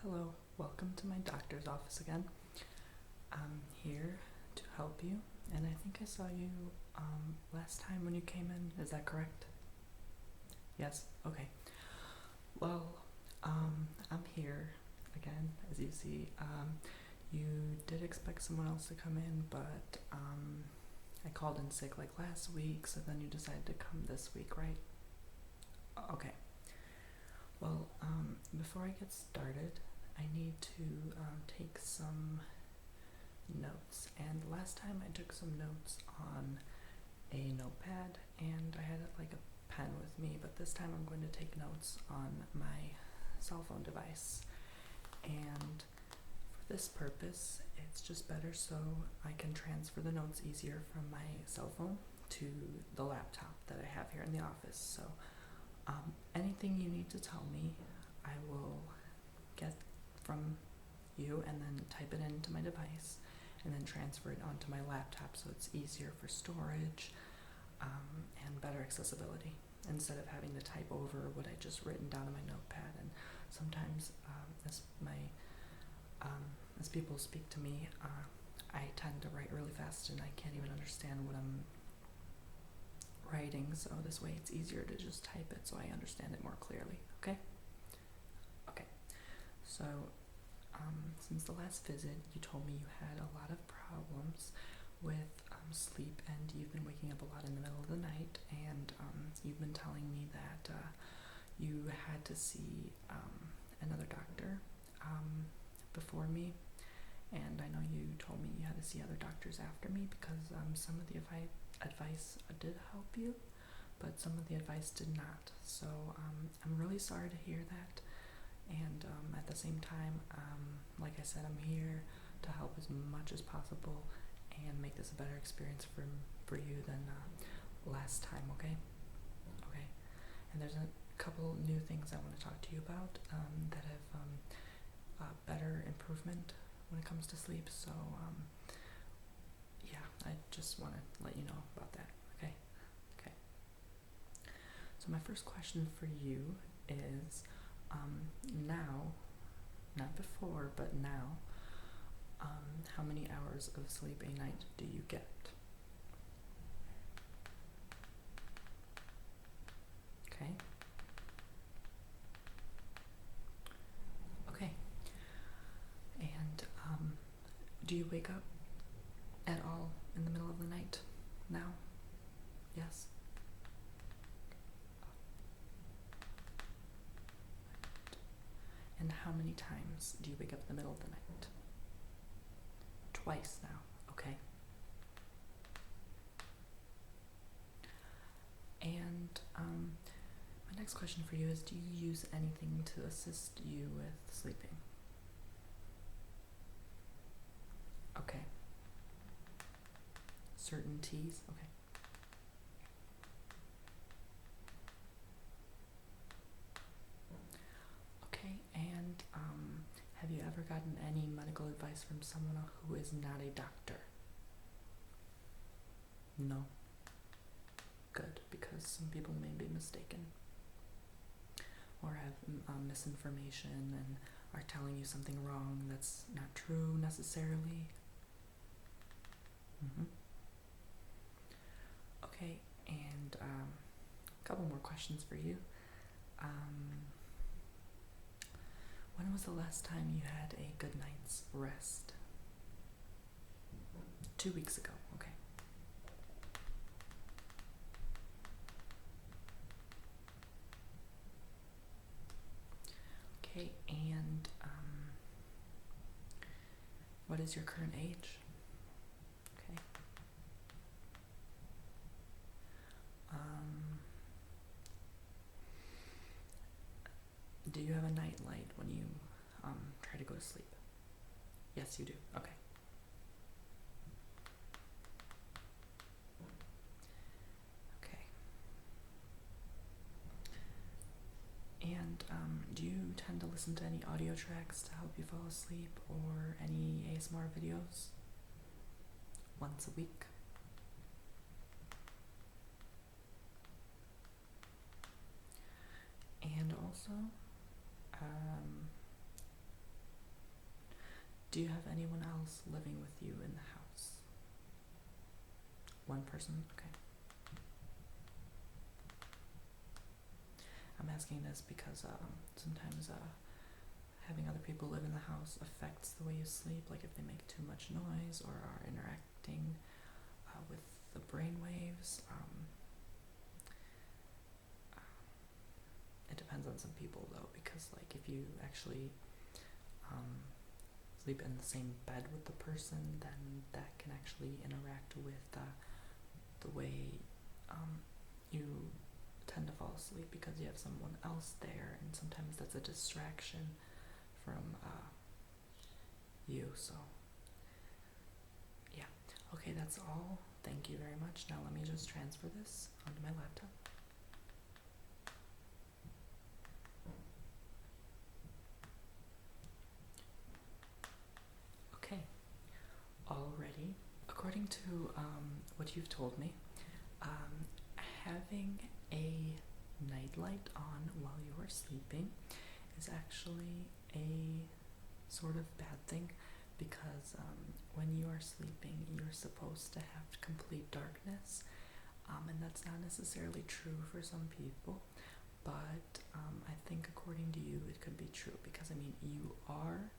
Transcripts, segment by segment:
Hello, welcome to my doctor's office again. I'm here to help you, and I think I saw you last time when you came in. Is that correct? Yes? Okay. Well, I'm here again, as you see. You did expect someone else to come in, but I called in sick like last week, so then you decided to come this week, right? Okay. Well, before I get started, I need to take some notes. And last time I took some notes on a notepad, and I had like a pen with me, but this time I'm going to take notes on my cell phone device. And for this purpose, it's just better so I can transfer the notes easier from my cell phone to the laptop that I have here in the office. So anything you need to tell me, I will get from you and then type it into my device and then transfer it onto my laptop so it's easier for storage and better accessibility instead of having to type over what I just written down in my notepad. And sometimes as people speak to me, I tend to write really fast and I can't even understand what I'm writing, so this way it's easier to just type it so I understand it more clearly. Okay? So since the last visit, you told me you had a lot of problems with sleep, and you've been waking up a lot in the middle of the night, and you've been telling me that you had to see another doctor before me, and I know you told me you had to see other doctors after me because some of the advice did help you, but some of the advice did not. So I'm really sorry to hear that. And at the same time, like I said, I'm here to help as much as possible and make this a better experience for you than last time, okay? Okay. And there's a couple new things I want to talk to you about that have better improvement when it comes to sleep. So, yeah, I just want to let you know about that, okay? Okay. So my first question for you is, now, not before, but now, how many hours of sleep a night do you get? Okay. Okay. And do you wake up at all in the middle of the night now? Yes? And how many times do you wake up in the middle of the night? Twice now, okay. And my next question for you is, do you use anything to assist you with sleeping? Okay. Certain teas? Okay. Okay, and have you ever gotten any medical advice from someone who is not a doctor? No. Good, because some people may be mistaken or have misinformation and are telling you something wrong that's not true necessarily. Okay, and a couple more questions for you. When was the last time you had a good night's rest? 2 weeks ago, okay. Okay, and what is your current age? Okay. Do you have a night light when you try to go to sleep? Yes, you do. Okay. Okay. And do you tend to listen to any audio tracks to help you fall asleep, or any ASMR videos? Once a week? Um, do you have anyone else living with you in the house? One person? Okay. I'm asking this because sometimes having other people live in the house affects the way you sleep, like if they make too much noise or are interacting with the brain waves. It depends on some people though, because like if you actually sleep in the same bed with the person, then that can actually interact with the way you tend to fall asleep, because you have someone else there, and sometimes that's a distraction from you. So yeah, okay, that's all. Thank you very much. Now let me just transfer this onto my laptop. Okay, already, according to what you've told me, having a nightlight on while you are sleeping is actually a sort of bad thing, because when you are sleeping, you're supposed to have complete darkness, and that's not necessarily true for some people, but I think according to you it could be true, because I mean you are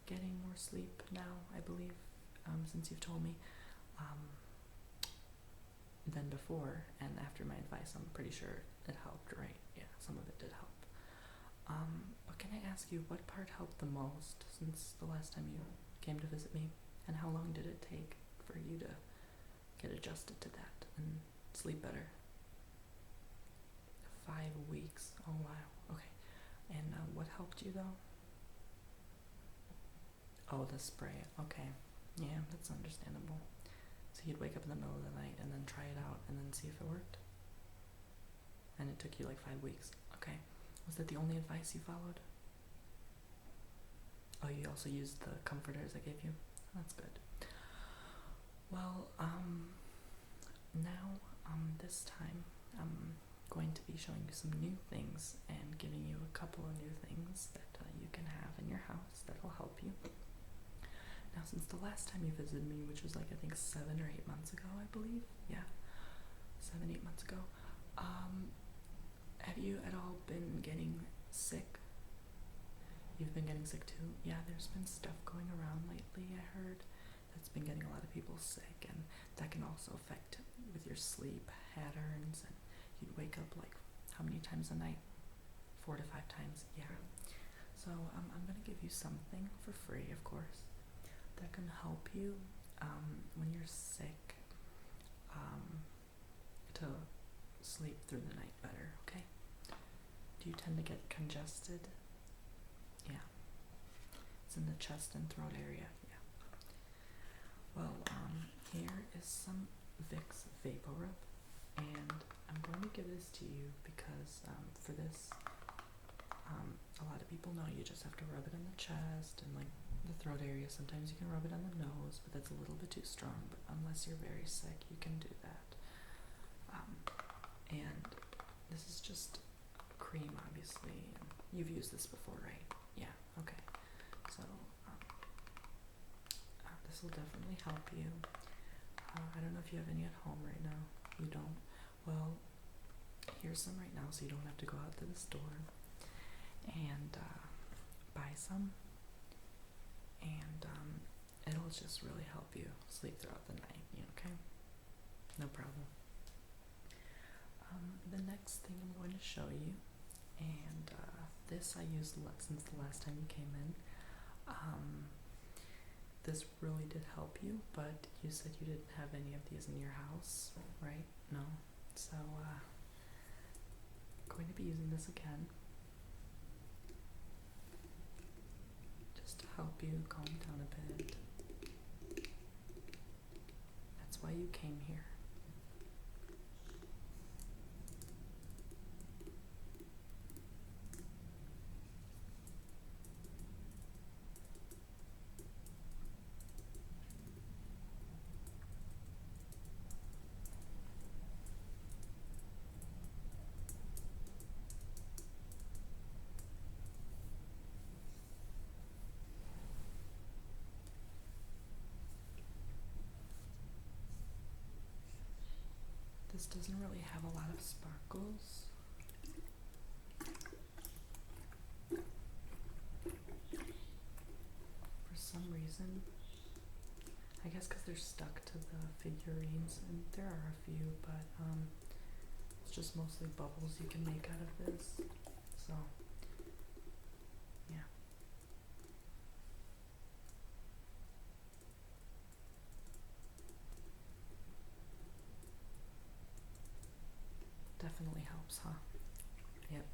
getting more sleep now, I believe, since you've told me, than before, and after my advice I'm pretty sure it helped, right? Yeah, some of it did help. But can I ask you, what part helped the most since the last time you came to visit me, and how long did it take for you to get adjusted to that and sleep better? 5 weeks. Oh wow. Okay. And what helped you though? Oh, the spray. Okay. Yeah, that's understandable. So you'd wake up in the middle of the night and then try it out and then see if it worked? And it took you like 5 weeks. Okay. Was that the only advice you followed? Oh, you also used the comforters I gave you? That's good. Well, now, this time, I'm going to be showing you some new things and giving you a couple of new things that you can have in your house that will help you. Now, since the last time you visited me, which was like I think 7 or 8 months ago, I believe, yeah, 7, 8 months ago, have you at all been getting sick? You've been getting sick too? Yeah, there's been stuff going around lately, I heard, that's been getting a lot of people sick, and that can also affect with your sleep patterns, and you'd wake up like how many times a night? 4 to 5 times, yeah. So I'm gonna give you something for free, of course, that can help you when you're sick, to sleep through the night better, okay? Do you tend to get congested? Yeah. It's in the chest and throat area, yeah. Well, here is some Vicks vaporub, and I'm going to give this to you because for this, a lot of people know you just have to rub it in the chest and like the throat area. Sometimes you can rub it on the nose, but that's a little bit too strong. But unless you're very sick, you can do that. And this is just cream, obviously. And you've used this before, right? Yeah. Okay. So this will definitely help you. I don't know if you have any at home right now. You don't? Well, here's some right now, so you don't have to go out to the store and buy some. And it'll just really help you sleep throughout the night. Okay? No problem. The next thing I'm going to show you, and this I used since the last time you came in. This really did help you, but you said you didn't have any of these in your house, right? No? So, I'm going to be using this again, just to help you calm down a bit. That's why you came here. this doesn't really have a lot of sparkles. For some reason. I guess because they're stuck to the figurines, and there are a few, but it's just mostly bubbles you can make out of this. So, yeah. Definitely helps, huh? Yep.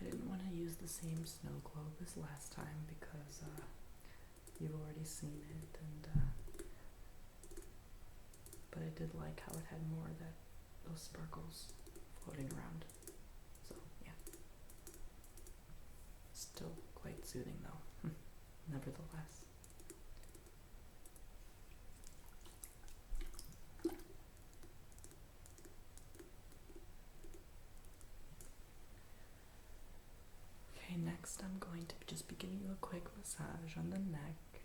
I didn't want to use the same snow globe as last time because you've already seen it, and but I did like how it had more of those sparkles floating around. So yeah, still quite soothing though, nevertheless. Okay, next I'm going to just be giving you a quick massage on the neck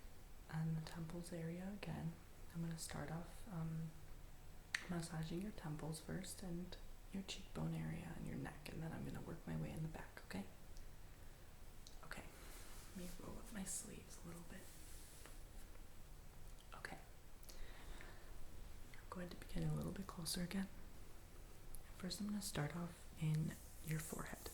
and the temples area again. I'm going to start off massaging your temples first and your cheekbone area and your neck, and then I'm going to work my way in the back, okay? Okay, let me roll up my sleeves a little bit. Okay, I'm going to be getting a little bit closer again. First I'm going to start off in your forehead.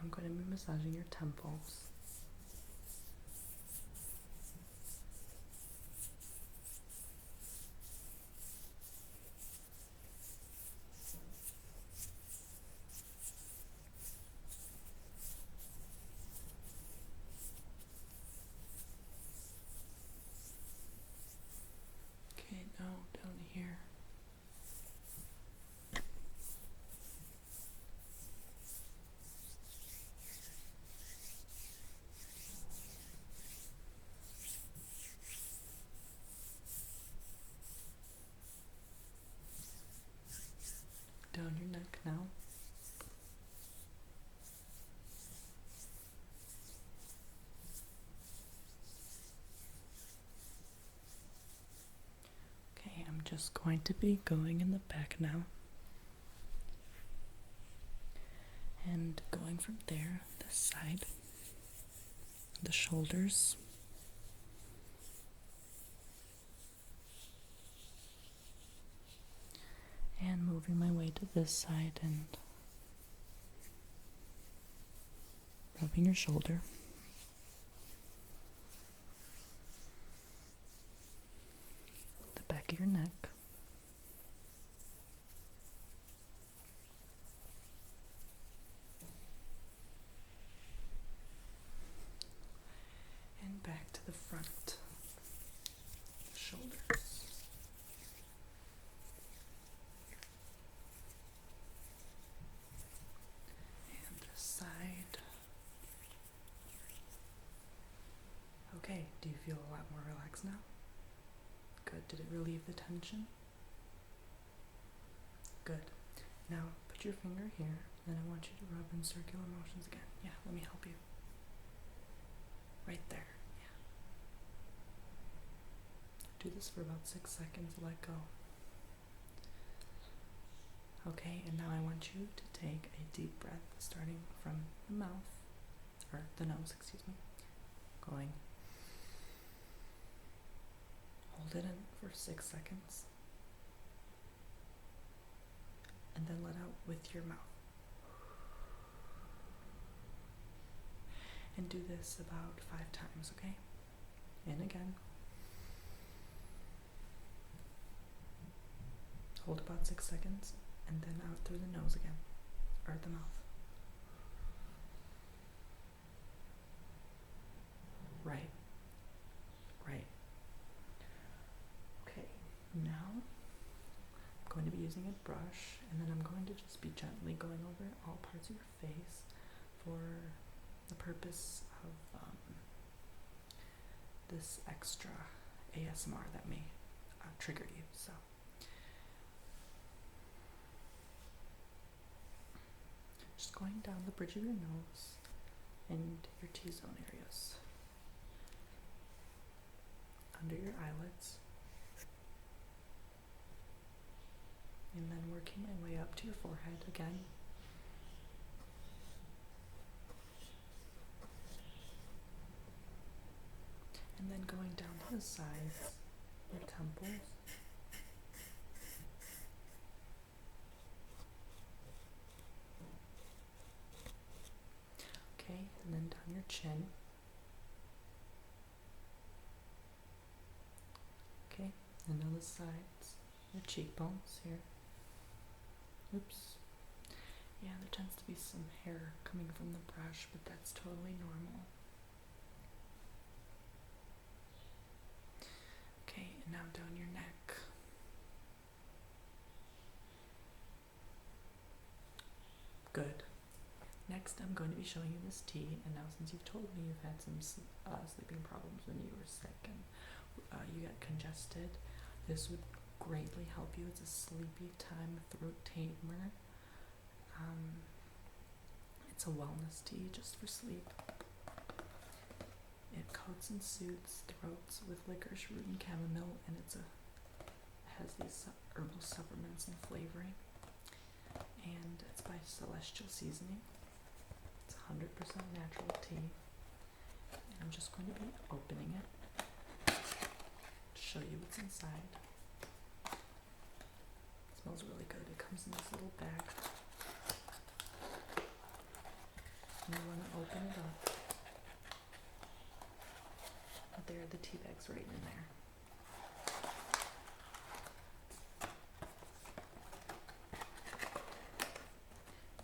I'm going to be massaging your temples. Okay, now down here. Down your neck now. Okay, I'm just going to be going in the back now. And going from there, this side, the shoulders. And moving my way to this side and rubbing your shoulder. The back of your neck. And back to the front. Shoulders. Okay, do you feel a lot more relaxed now? Good. Did it relieve the tension? Good. Now put your finger here, then I want you to rub in circular motions again. Yeah, let me help you. Right there. Yeah. Do this for about 6 seconds, let go. Okay, and now I want you to take a deep breath starting from the mouth, or the nose, excuse me, going. Hold it in for 6 seconds. and then let out with your mouth. And do this about 5 times, okay? In again. Hold about 6 seconds, and then out through the nose again, or the mouth. Right. Right. Okay, now I'm going to be using a brush, and then I'm going to just be gently going over all parts of your face for the purpose of this extra ASMR that may trigger you. So just going down the bridge of your nose and your T-zone areas, under your eyelids, and then working my way up to your forehead again. And then going down to the sides, your temples, okay, and then down your chin, okay, and on the sides, your cheekbones here. Oops. Yeah, there tends to be some hair coming from the brush, but that's totally normal. Okay, and now down your neck. Good. Next, I'm going to be showing you this tea, and now since you've told me you've had some sleeping problems when you were sick and you got congested, this would greatly help you. It's a sleepy time throat tamer. It's a wellness tea just for sleep. It coats and soothes throats with licorice root and chamomile, and it has these herbal supplements and flavoring. And it's by Celestial Seasoning. It's 100% natural tea. And I'm just going to be opening it to show you what's inside. It smells really good. It comes in this little bag. And you want to open it up. There are the tea bags right in there.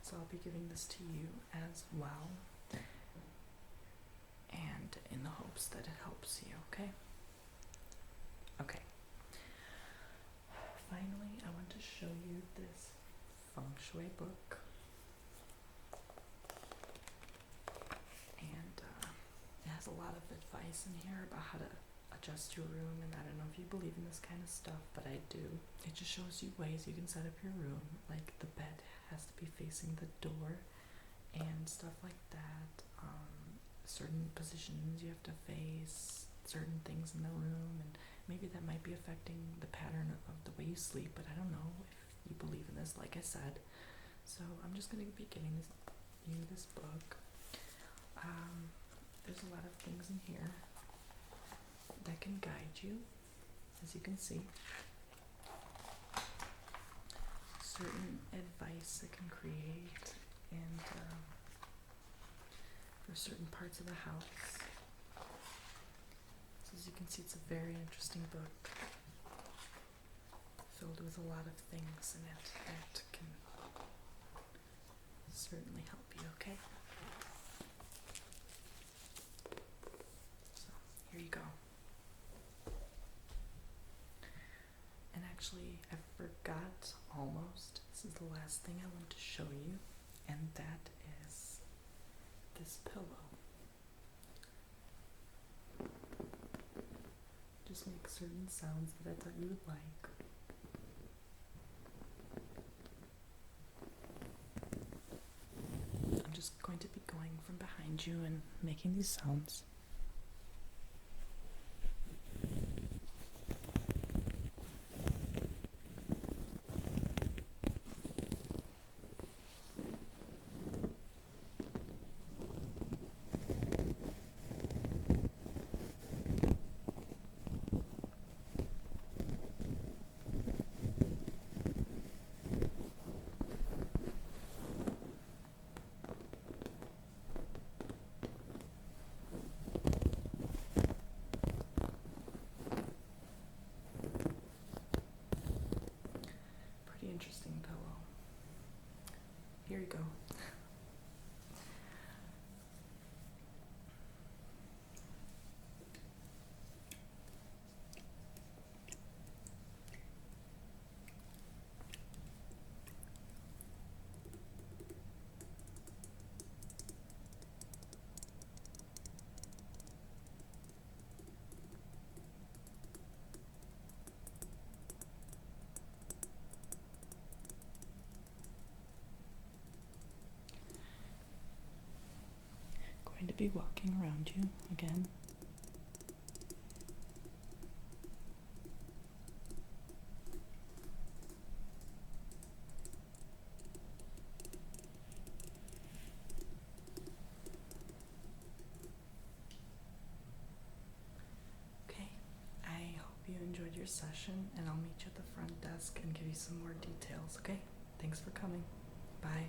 So I'll be giving this to you as well, and in the hopes that it helps you, okay? Okay. Finally, I want to show you this Feng Shui book. And it has a lot of advice in here about how to adjust your room, and I don't know if you believe in this kind of stuff, but I do. It just shows you ways you can set up your room, like the bed has to be facing the door and stuff like that. Certain positions you have to face, certain things in the room, and maybe that might be affecting the pattern of the way you sleep, but I don't know if you believe in this, like I said. So I'm just going to be giving you this book. There's a lot of things in here that can guide you, as you can see. Certain advice it can create, and for certain parts of the house. So as you can see, it's a very interesting book, filled with a lot of things in it that can certainly help you, okay? So, here you go. And actually, I forgot almost. This is the last thing I want to show you, and that is this pillow. Just make certain sounds that I thought you would like. I'm just going to be going from behind you and making these sounds. going to be walking around you again. Okay, I hope you enjoyed your session, and I'll meet you at the front desk and give you some more details, okay? Thanks for coming. Bye.